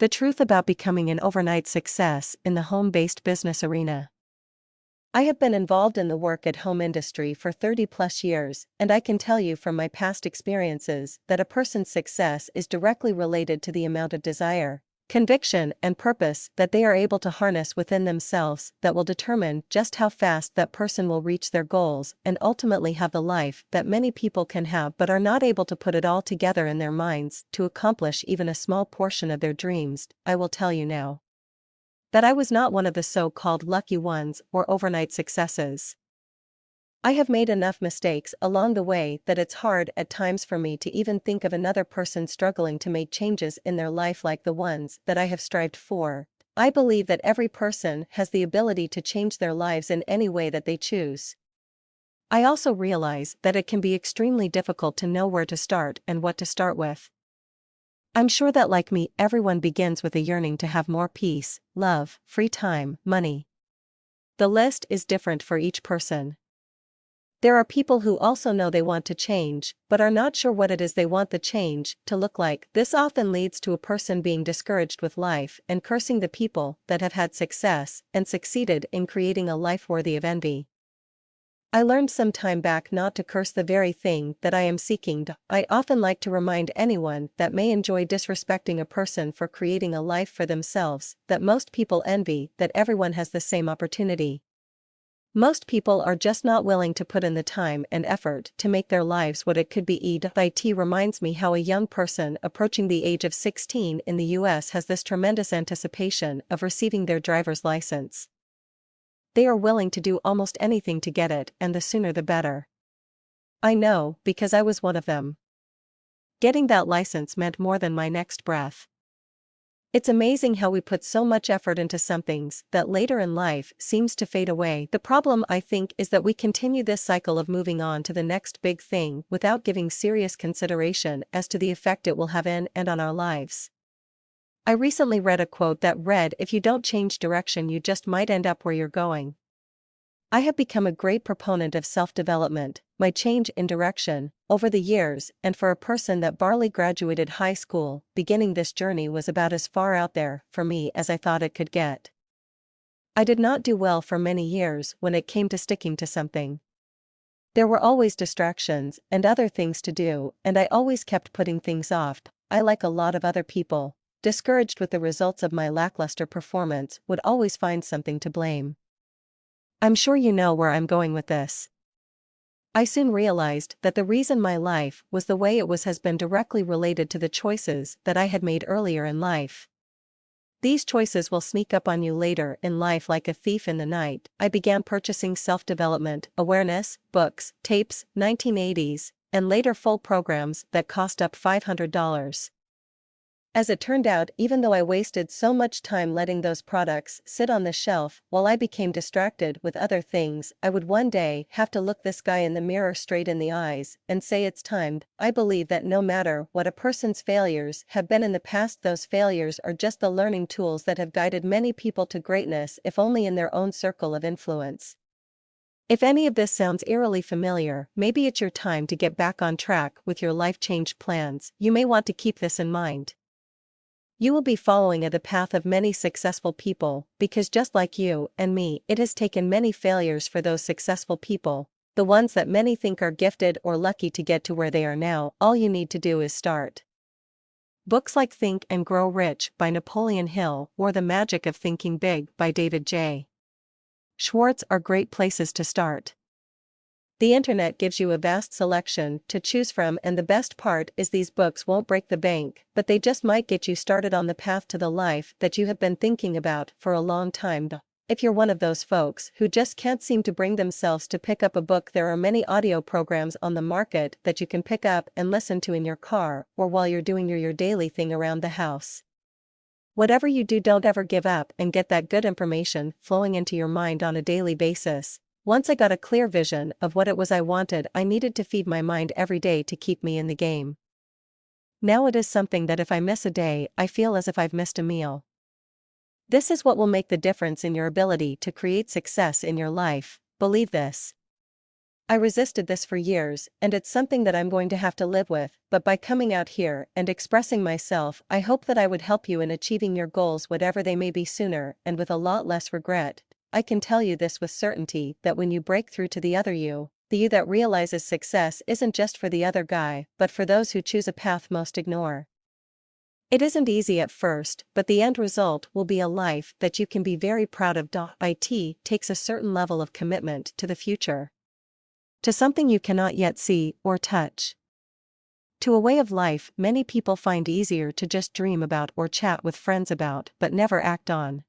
The truth about becoming an overnight success in the home-based business arena. I have been involved in the work-at-home industry for 30 plus years, and I can tell you from my past experiences that a person's success is directly related to the amount of desire, conviction, and purpose that they are able to harness within themselves that will determine just how fast that person will reach their goals and ultimately have the life that many people can have but are not able to put it all together in their minds to accomplish even a small portion of their dreams. I will tell you now that I was not one of the so-called lucky ones or overnight successes. I have made enough mistakes along the way that it's hard at times for me to even think of another person struggling to make changes in their life like the ones that I have strived for. I believe that every person has the ability to change their lives in any way that they choose. I also realize that it can be extremely difficult to know where to start and what to start with. I'm sure that like me, everyone begins with a yearning to have more peace, love, free time, money. The list is different for each person. There are people who also know they want to change, but are not sure what it is they want the change to look like. This often leads to a person being discouraged with life and cursing the people that have had success and succeeded in creating a life worthy of envy. I learned some time back not to curse the very thing that I am seeking. I often like to remind anyone that may enjoy disrespecting a person for creating a life for themselves that most people envy that everyone has the same opportunity. Most people are just not willing to put in the time and effort to make their lives what it could be. It reminds me how a young person approaching the age of 16 in the US has this tremendous anticipation of receiving their driver's license. They are willing to do almost anything to get it, and the sooner the better. I know, because I was one of them. Getting that license meant more than my next breath. It's amazing how we put so much effort into some things that later in life seems to fade away. The problem, I think, is that we continue this cycle of moving on to the next big thing without giving serious consideration as to the effect it will have in and on our lives. I recently read a quote that read, "If you don't change direction, you just might end up where you're going." I have become a great proponent of self-development, my change in direction, over the years, and for a person that barely graduated high school, beginning this journey was about as far out there, for me, as I thought it could get. I did not do well for many years when it came to sticking to something. There were always distractions and other things to do, and I always kept putting things off. I, like a lot of other people, discouraged with the results of my lackluster performance, would always find something to blame. I'm sure you know where I'm going with this. I soon realized that the reason my life was the way it was has been directly related to the choices that I had made earlier in life. These choices will sneak up on you later in life like a thief in the night. I began purchasing self-development, awareness, books, tapes, 1980s, and later full programs that cost up $500. As it turned out, even though I wasted so much time letting those products sit on the shelf while I became distracted with other things, I would one day have to look this guy in the mirror straight in the eyes and say it's time. I believe that no matter what a person's failures have been in the past, those failures are just the learning tools that have guided many people to greatness, if only in their own circle of influence. If any of this sounds eerily familiar, maybe it's your time to get back on track with your life change plans. You may want to keep this in mind. You will be following the path of many successful people, because just like you and me, it has taken many failures for those successful people, the ones that many think are gifted or lucky to get to where they are now. All you need to do is start. Books like Think and Grow Rich by Napoleon Hill or The Magic of Thinking Big by David J. Schwartz are great places to start. The internet gives you a vast selection to choose from, and the best part is these books won't break the bank, but they just might get you started on the path to the life that you have been thinking about for a long time. If you're one of those folks who just can't seem to bring themselves to pick up a book, there are many audio programs on the market that you can pick up and listen to in your car or while you're doing your daily thing around the house. Whatever you do, don't ever give up and get that good information flowing into your mind on a daily basis. Once I got a clear vision of what it was I wanted, I needed to feed my mind every day to keep me in the game. Now it is something that if I miss a day, I feel as if I've missed a meal. This is what will make the difference in your ability to create success in your life. Believe this. I resisted this for years, and it's something that I'm going to have to live with, but by coming out here and expressing myself, I hope that I would help you in achieving your goals, whatever they may be, sooner and with a lot less regret. I can tell you this with certainty, that when you break through to the other you, the you that realizes success isn't just for the other guy, but for those who choose a path most ignore. It isn't easy at first, but the end result will be a life that you can be very proud of. It takes a certain level of commitment to the future, to something you cannot yet see or touch, to a way of life many people find easier to just dream about or chat with friends about but never act on.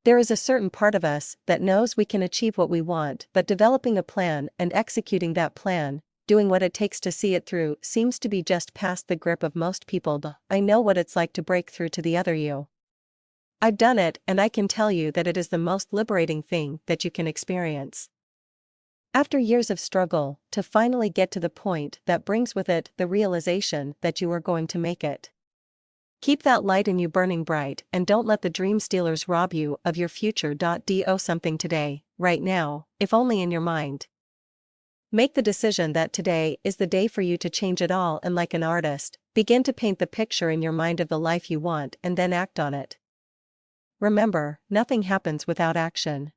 There is a certain part of us that knows we can achieve what we want, but developing a plan and executing that plan, doing what it takes to see it through, seems to be just past the grip of most people. I know what it's like to break through to the other you. I've done it, and I can tell you that it is the most liberating thing that you can experience. After years of struggle, to finally get to the point that brings with it the realization that you are going to make it. Keep that light in you burning bright, and don't let the dream stealers rob you of your future. Do something today, right now, if only in your mind. Make the decision that today is the day for you to change it all, and like an artist, begin to paint the picture in your mind of the life you want and then act on it. Remember, nothing happens without action.